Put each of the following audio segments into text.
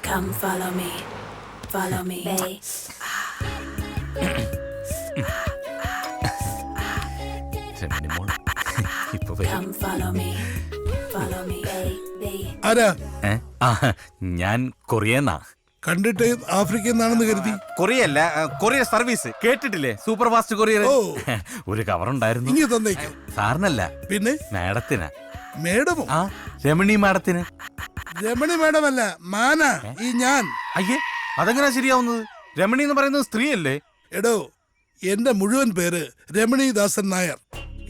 Come follow me. Follow me. Come follow me. Follow me. ആരാ? ഞാൻ കൊറിയന്നാ. കണ്ടിട്ട് ആഫ്രിക്കയിൽ നിന്നാണെന്ന് കരുതി. കൊറിയല്ല, കൊറിയർ സർവീസ് കേട്ടിട്ടില്ലേ? Super fast courier. ഒരു കവറുണ്ടായിരുന്നു. ഇനി തന്നേക്ക്. സാറിനല്ല, പിന്നെ മാഡത്തിനാ. മേഡമോ? രമണി മാഡത്തിന്. രമണി മേഡമല്ല, മാനാ ഈ ഞാൻ. അയ്യേ, അതെങ്ങനാ ശരിയാവുന്നത്? രമണി എന്ന് പറയുന്നത് സ്ത്രീയല്ലേ? എടോ, എന്റെ മുഴുവൻ പേര് രമണീദാസൻ നായർ.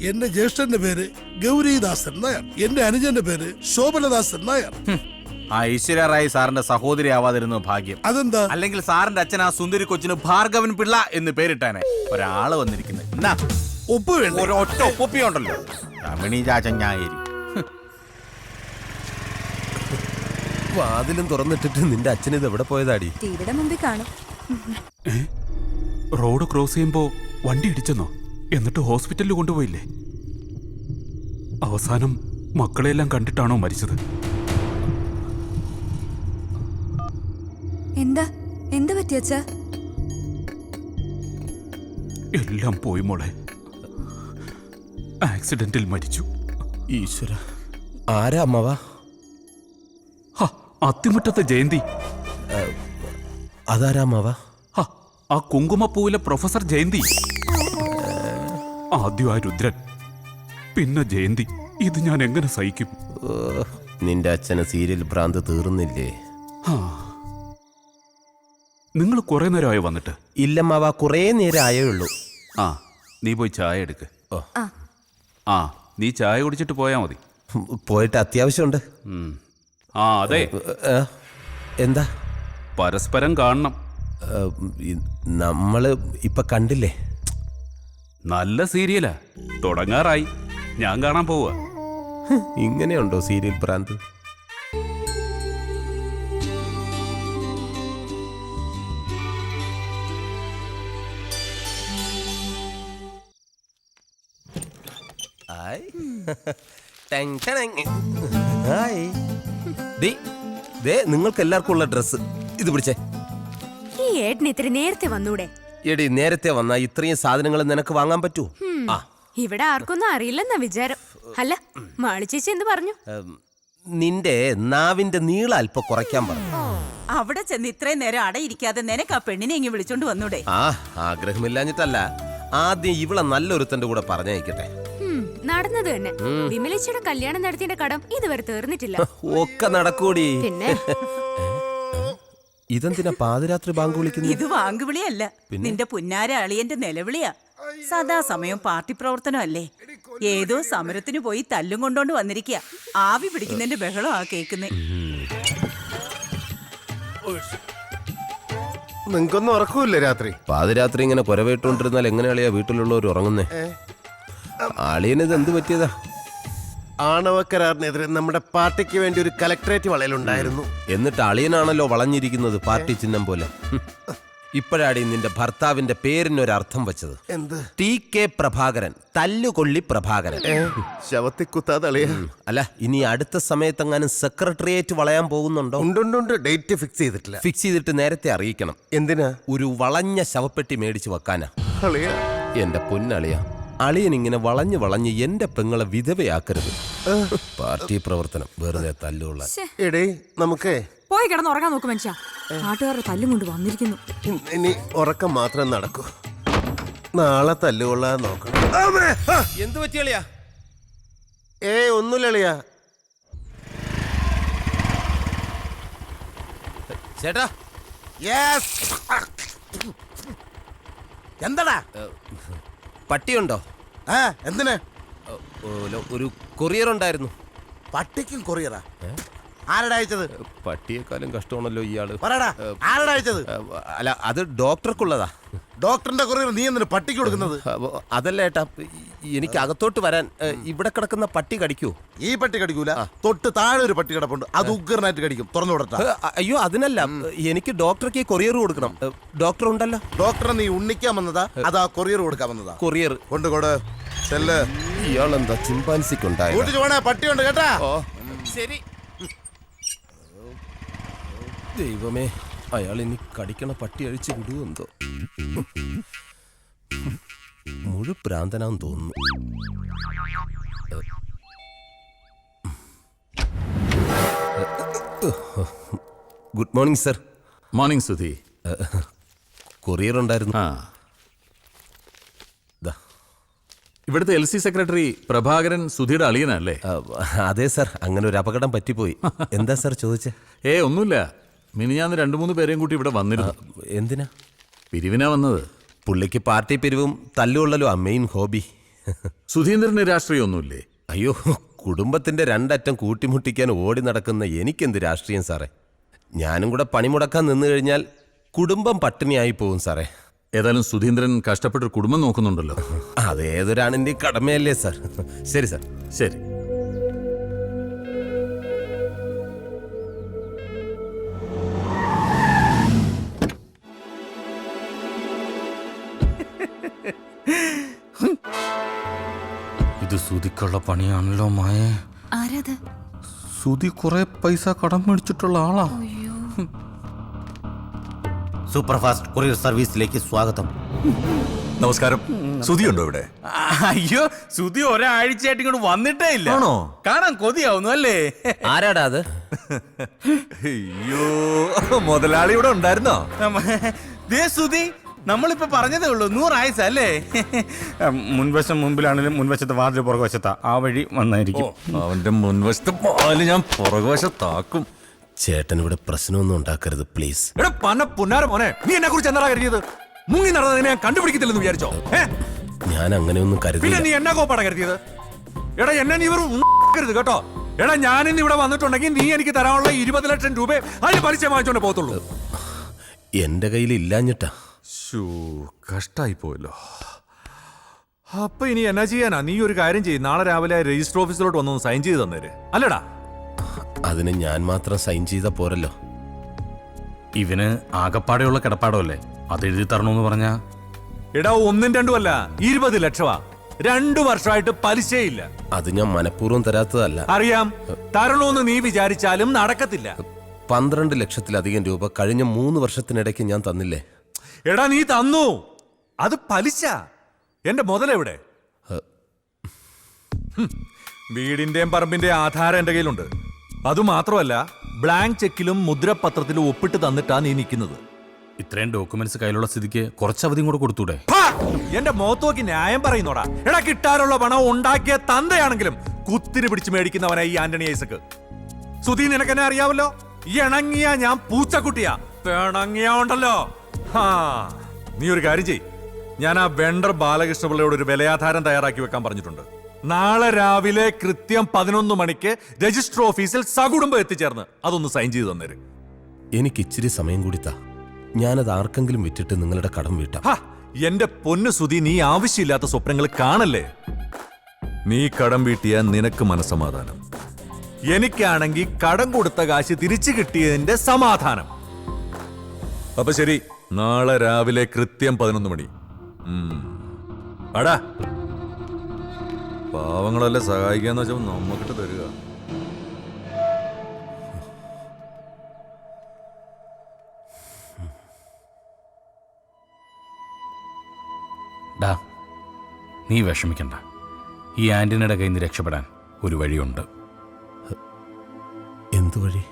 എന്റെ ജ്യേഷ്ഠന്റെ പേര് ഗൗരീദാസൻ നായർ. എന്റെ അനുജന്റെ പേര് ശോഭനദാസൻ നായർ. ആ ഐശ്വര്യ റായ് സാറിന്റെ സഹോദരി ആവാതിരുന്നു ഭാഗ്യം. അതെന്താ? അല്ലെങ്കിൽ സാറിന്റെ അച്ഛൻ ആ സുന്ദരി കൊച്ചിന് ഭാർഗവൻ പിള്ള എന്ന് പേരിട്ടാനെ. ഒരാള് വന്നിരിക്കുന്നത് എന്നാ ഒപ്പ് വേണ്ട. ഒരൊറ്റ ഒപ്പൊപ്പിയുണ്ടല്ലോ, രമണി ചാച്ചഞ്ഞായേരി. വാതിലും തുറന്നിട്ടിട്ട് നിന്റെ അച്ഛൻ ഇത് എവിടെ പോയതാടി? ടിവിയുടെ മുമ്പിൽ കാണും. റോഡ് ക്രോസ് ചെയ്യുമ്പോ വണ്ടി ഇടിച്ചെന്നോ? എന്നിട്ട് ഹോസ്പിറ്റലിൽ കൊണ്ടുപോയില്ലേ? അവസാനം മക്കളെല്ലാം കണ്ടിട്ടാണോ മരിച്ചത്? എന്താ പറ്റിയച്ച? എല്ലാം പോയി മോളെ. ആക്സിഡന്റിൽ മരിച്ചു. ഈശ്വര, ആരാ അമ്മവാ? അത്തിമുറ്റത്തെ ജയന്തി. അതാരാ അമ്മവാ? ആ കുങ്കുമപ്പൂവിലെ പ്രൊഫസർ ജയന്തി. ആദ്യം ആ രുദ്രൻ, പിന്നെ ജയന്തി. ഇത് ഞാൻ എങ്ങനെ സഹിക്കും? നിന്റെ അച്ഛന് സീരിയൽ ഭ്രാന്ത് തീർന്നില്ലേ? നിങ്ങൾ കുറെ നേരമായി വന്നിട്ട്? ഇല്ലമ്മാവ, കുറേ നേരം ആയേ ഉള്ളൂ. നീ പോയി ചായ എടുക്ക്. നീ ചായ കുടിച്ചിട്ട് പോയാ മതി. പോയിട്ട് അത്യാവശ്യമുണ്ട്. അതെ. എന്താ? പരസ്പരം കാണണം. നമ്മള് ഇപ്പൊ കണ്ടില്ലേ? നല്ല സീരിയലാ, തുടങ്ങാറായി. ഞാൻ കാണാൻ പോവാ. ഇങ്ങനെയുണ്ടോ സീരിയൽ ഭ്രാന്ത്? നിങ്ങൾക്ക് എല്ലാവർക്കും ഉള്ള ഡ്രസ് ഇത് പിടിച്ചേ. ഈ ഏട്ടന് ഇത്തിരി നേരത്തെ വന്നൂടെ? എടി, നേരത്തെ വന്നാ ഇത്രയും സാധനങ്ങൾ നിനക്ക് വാങ്ങാൻ പറ്റൂ? ഇവിടെ ആർക്കൊന്നും അറിയില്ലെന്നാ വിചാരം. അല്ല, മാളി ചേച്ചി എന്ത് പറഞ്ഞു? നിന്റെ നാവിന്റെ നീളം അല്പം കുറയ്ക്കാൻ പറഞ്ഞു. അവിടെ ചെന്ന് ഇത്രയും നേരം അടയിരിക്കാതെ നിനക്ക് ആ പെണ്ണിനെ ഇങ്ങ് വിളിച്ചോണ്ട് വന്നൂടെ? ആഗ്രഹമില്ലാഞ്ഞിട്ടല്ല, ആദ്യം ഇവളെ നല്ലൊരുത്തന്റെ കൂടെ പറഞ്ഞയക്കട്ടെ. നടന്നത് തന്നെ. വിമലേച്ചിയുടെ കല്യാണം നടത്തിയ കടം ഇതുവരെ തീർന്നിട്ടില്ല. ഒക്കെ നടക്കൂടി. പിന്നെ ഇതെന്തിനാ പാതിരാത്രി ബാങ്ക് വിളിക്കുന്നത്? ഇത് വാങ്കുവിളിയല്ല, നിന്റെ പുന്നാര അളിയന്റെ നിലവിളിയാ. സദാസമയം പാർട്ടി പ്രവർത്തനം അല്ലേ? ഏതോ സമരത്തിന് പോയി തല്ലും കൊണ്ടോണ്ട് വന്നിരിക്കുക. ആവി പിടിക്കുന്നതിന്റെ ബഹളം ആ കേക്കുന്നേ. നിങ്ങൾക്കൊന്നും ഉറക്കൂല്ലേ രാത്രി? പാതിരാത്രി ഇങ്ങനെ കുരവേട്ടുകൊണ്ടിരുന്നാൽ എങ്ങനെയാളിയാ വീട്ടിലുള്ളവർ ഉറങ്ങുന്നേ? അളിയനിത് എന്ത് പറ്റിയതാ? ആണവക്കരാറിനെതിരെ നമ്മുടെ പാർട്ടിക്ക് വേണ്ടി ഒരു കലക്ടറേറ്റ് വളയലുണ്ടായിരുന്നു. എന്നിട്ട് അളിയനാണല്ലോ വളഞ്ഞിരിക്കുന്നത് പാർട്ടി ചിഹ്നം പോലെ. ഇപ്പോഴാടി നിന്റെ ഭർത്താവിന്റെ പേരിനൊരർത്ഥം വെച്ചത്. എന്ത്? TK പ്രഭാകരൻ, തല്ലുകൊള്ളി പ്രഭാകരൻ. ശവത്തി കുത്താതെ അളിയാ. അല്ല, ഇനി അടുത്ത സമയത്തെങ്ങാനും സെക്രട്ടേറിയറ്റ് വളയാൻ പോകുന്നുണ്ടോ? ഉണ്ട്. ഡേറ്റ് ഫിക്സ് ചെയ്തിട്ടില്ല. ഫിക്സ് ചെയ്തിട്ട് നേരത്തെ അറിയിക്കണം. എന്തിനാ? ഒരു വളഞ്ഞ ശവപ്പെട്ടി മേടിച്ചു വെക്കാനാ. അളിയാ, എന്റെ പൊന്നളിയ, അളിയൻ ഇങ്ങനെ വളഞ്ഞ് എന്റെ പെങ്ങളെ വിധവയാക്കരുത്. പാർട്ടി പ്രവർത്തനം വെറുതെ തല്ലുള്ള. എടേ, നമുക്കേ പോയി കിടന്ന് ഉറങ്ങാൻ നോക്കും മനുഷ്യ. നാട്ടുകാരുടെ തല്ലും കൊണ്ട് വന്നിരിക്കുന്നു. ഇനി ഉറക്കം മാത്രം നടക്കൂ. നാളെ തല്ലുകൊള്ളാൻ നോക്കണം. എന്ത് പറ്റിയളിയാ? ഒന്നുമില്ലളിയാ. ചേട്ടാ, എന്താടാ? പട്ടിയുണ്ടോ? എന്തിനാ? ഒരു കൊറിയർ ഉണ്ടായിരുന്നു. പട്ടിക്കും കൊറിയറാ? ആരടാ അയച്ചത്? പട്ടിയെക്കാളും കഷ്ടമാണല്ലോ ഇയാള്. പറയടാ, ആരടാ അയച്ചത്? അല്ല, അത് ഡോക്ടർക്കുള്ളതാ. ഡോക്ടറിന്റെ കൊറിയർ നീ എന്തിനു പട്ടിക്ക് കൊടുക്കുന്നത്? അതല്ല ഏട്ടാ, എനിക്ക് അകത്തോട്ട് വരാൻ ഇവിടെ കിടക്കുന്ന പട്ടി കടിക്കൂ? ഈ പട്ടി കടിക്കൂല. തൊട്ട് താഴെ ഒരു പട്ടി കിടപ്പുണ്ട്, അത് ഉഗ്രനായിട്ട് കടിക്കും. തുറന്നു വിടട്ടാ. അയ്യോ, അതിനല്ല, എനിക്ക് ഡോക്ടർക്ക് കൊറിയർ കൊടുക്കണം. ഡോക്ടർ ഉണ്ടല്ലോ. ഡോക്ടറെ നീ ഉണ്ണിക്കാൻ വന്നതാ അതാ കൊറിയർ കൊടുക്കാൻ വന്നതാ? കൊറിയർ കൊണ്ടുകൊട്. ചെല്ല്. ഇയാളെന്താ ചിമ്പാൻസിക്കുണ്ടായി? പട്ടിയുണ്ട് കേട്ടാ. ശരി. ദൈവമേ, അയാൾ ഇനി കടിക്കണ പട്ടി അഴിച്ചു വിടുവെന്തോ. മുഴുപ്രാന്തനാന്ന് തോന്നുന്നു. Good morning sir. Morning Sudhi. Courier ഉണ്ടായിരുന്നു. ആ, ഇവിടുത്തെ LC സെക്രട്ടറി പ്രഭാകരൻ സുധിയുടെ അളിയനല്ലേ? അതെ സർ, അങ്ങനെ ഒരു അപകടം പറ്റിപ്പോയി. എന്താ സർ ചോദിച്ചേ? ഒന്നുമില്ല. മിനിഞ്ഞാന്ന് 2-3 പേരെയും കൂട്ടി ഇവിടെ വന്നിരുന്നു. എന്തിനാ? പിരിവിനാ വന്നത്. പുള്ളിക്ക് പാർട്ടി പിരിവും തല്ലുകൊള്ളലോ മെയിൻ ഹോബി. സുധീന്ദ്രന് രാഷ്ട്രീയമൊന്നുമില്ലേ? അയ്യോ, കുടുംബത്തിന്റെ രണ്ടറ്റം കൂട്ടിമുട്ടിക്കാൻ ഓടി നടക്കുന്ന എനിക്കെന്ത് രാഷ്ട്രീയം സാറേ. ഞാനും കൂടെ പണിമുടക്കാൻ നിന്നു കഴിഞ്ഞാൽ കുടുംബം പട്ടിണിയായി പോവും സാറേ. ഏതായാലും സുധീന്ദ്രൻ കഷ്ടപ്പെട്ടൊരു കുടുംബം നോക്കുന്നുണ്ടല്ലോ. അതേതൊരാണിന്റെ കടമയല്ലേ സാർ. ശരി സാർ. ശരി. ഇത് സുധിക്കുള്ള പണിയാണല്ലോ മായ. ആരാത്? സുധി കുറെ പൈസ കടം മേടിച്ചിട്ടുള്ള ആളാ. സൂപ്പർ ഫാസ്റ്റ് കൊറിയർ സർവീസിലേക്ക് സ്വാഗതം. നമസ്കാരം. സുധി ഉണ്ടോ ഇവിടെ? അയ്യോ, സുധി ഒരാഴ്ചയായിട്ട് ഇങ്ങോട്ട് വന്നിട്ടേ ഇല്ല. ആണോ? കാണാൻ കൊതിയാവുന്നു അല്ലേ? ആരാടാ അത്? അയ്യോ, മുതലാളി ഇവിടെ ഉണ്ടായിരുന്നോ? ദേ സുധി, നമ്മളിപ്പോ പറഞ്ഞതേ ഉള്ളൂ. 100 ആയുസ് അല്ലേ? മുൻവശം മുമ്പിലാണെങ്കിലും മുൻവശത്ത് വാതിൽ പുറകുവശത്താ. ആ വഴി വന്നായിരിക്കും. അവന്റെ മുൻവശത്ത് പാല് ഞാൻ പുറകുവശത്താക്കും. ചേട്ടൻ ഇവിടെ പ്രശ്നമൊന്നും ഉണ്ടാക്കരുത് പ്ലീസ്. എടാ പന പുന്നാര മോനെ, നീ എന്നെ കുറിച്ച് എന്താ കരുതിയത്? മുങ്ങി നടന്നതിനെ ഞാൻ കണ്ടുപിടിക്കത്തില്ലെന്ന് വിചാരിച്ചോ? ഞാൻ അങ്ങനെയൊന്നും പിന്നെ കരുതില്ല. നീ എന്നാ കോപ്പാടാ കരുതിയത്? എടാ എന്നെ നീ കരുത് കേട്ടോ. എടാ ഞാനിന്ന് ഇവിടെ വന്നിട്ടുണ്ടെങ്കിൽ നീ എനിക്ക് തരാനുള്ള 20 ലക്ഷം രൂപ അതിന് പലിശ വാങ്ങിച്ചോണ്ട് പോകത്തുള്ളൂ. എന്റെ കയ്യിൽ ഇല്ലാഞ്ഞിട്ടാ. കഷ്ടായി പോയല്ലോ. അപ്പൊ ഇനി എന്നാ ചെയ്യാനാ? നീ ഒരു കാര്യം ചെയ്യും, നാളെ രാവിലെ രജിസ്റ്റർ ഓഫീസിലോട്ട് വന്നൊന്ന് സൈൻ ചെയ്ത് തന്നേര്. അല്ലടാ, അതിന് ഞാൻ മാത്രം സൈൻ ചെയ്താ പോരല്ലോ. ഇവന് ആകപ്പാടെയുള്ള കിടപ്പാടമല്ലേ, അത് എഴുതി തരണമെന്ന് പറഞ്ഞാ. എടാ 1ഉം 2ഉം അല്ല, 20 ലക്ഷമാ. 2 വർഷമായിട്ട് പലിശയില്ല. അത് ഞാൻ മനഃപൂർവ്വം തരാത്തതല്ല. അറിയാം, തരണോന്ന് നീ വിചാരിച്ചാലും നടക്കത്തില്ല. 12 ലക്ഷത്തിലധികം രൂപ കഴിഞ്ഞ 3 വർഷത്തിനിടയ്ക്ക് ഞാൻ തന്നില്ലേ? എടാ നീ തന്നു, അത് പലിശ. എന്റെ മുതലെവിടെ? വീടിന്റെയും പറമ്പിന്റെയും ആധാരം എന്റെ കയ്യിലുണ്ട്. അതുമാത്രമല്ല, ബ്ലാങ്ക് ചെക്കിലും മുദ്രപത്രത്തിലും ഒപ്പിട്ട് തന്നിട്ടാ നീ നിൽക്കുന്നത്. ഇത്രയും ഡോക്യുമെന്റ്സ് കയ്യിലുള്ള സ്ഥിതിക്ക് കുറച്ച് അവധിയും കൂടെ കൊടുത്തൂടെ? എന്റെ മുഖത്ത് നോക്കി ന്യായം പറയുന്നോടാ. എടാ കിട്ടാനുള്ള പണം ഉണ്ടാക്കിയ തന്തയാണെങ്കിലും കുത്തിരി പിടിച്ച് മേടിക്കുന്നവനാ ഈ ആന്റണി ഐസക്ക്. സുധി, നിനക്കെന്നെ അറിയാവല്ലോ. ഇണങ്ങിയ ഞാൻ പൂച്ചക്കുട്ടിയാ, പിണങ്ങിയ ഉണ്ടല്ലോ. നീ ഒരു കാര്യം ചെയ്, ഞാൻ ആ വെണ്ടർ ബാലകൃഷ്ണപിള്ളയോട് ഒരു വിലയാധാരം തയ്യാറാക്കി വെക്കാൻ പറഞ്ഞിട്ടുണ്ട്. നാളെ രാവിലെ കൃത്യം 11 മണിക്ക് രജിസ്റ്റർ ഓഫീസിൽ സകുടുംബം എത്തിച്ചേർന്ന് അതൊന്ന് സൈൻ ചെയ്ത് തന്നേര്. എനിക്ക് ഇച്ചിരി സമയം കൂടി താ. ഞാനത് ആർക്കെങ്കിലും വിറ്റിട്ട് നിങ്ങളുടെ കടം വീട്ടാം. എന്റെ പൊന്നു സുധി, നീ ആവശ്യമില്ലാത്ത സ്വപ്നങ്ങൾ കാണല്ലേ. നീ കടം വീട്ടിയ നിനക്ക് മനസ്സമാധാനം, എനിക്കാണെങ്കിൽ കടം കൊടുത്ത കാശ് തിരിച്ചു കിട്ടിയതിന്റെ സമാധാനം. അപ്പൊ ശരി, നാളെ രാവിലെ കൃത്യം 11 മണി. അടാ, പാവങ്ങളെല്ലാം സഹായിക്കാന്ന് വെച്ചാൽ നമ്മക്കിട്ട് തരിക. ഡാ, നീ വിഷമിക്കണ്ട. ഈ ആന്റണിയുടെ കയ്യിൽ നിന്ന് രക്ഷപ്പെടാൻ ഒരു വഴിയുണ്ട്. എന്തു വഴി?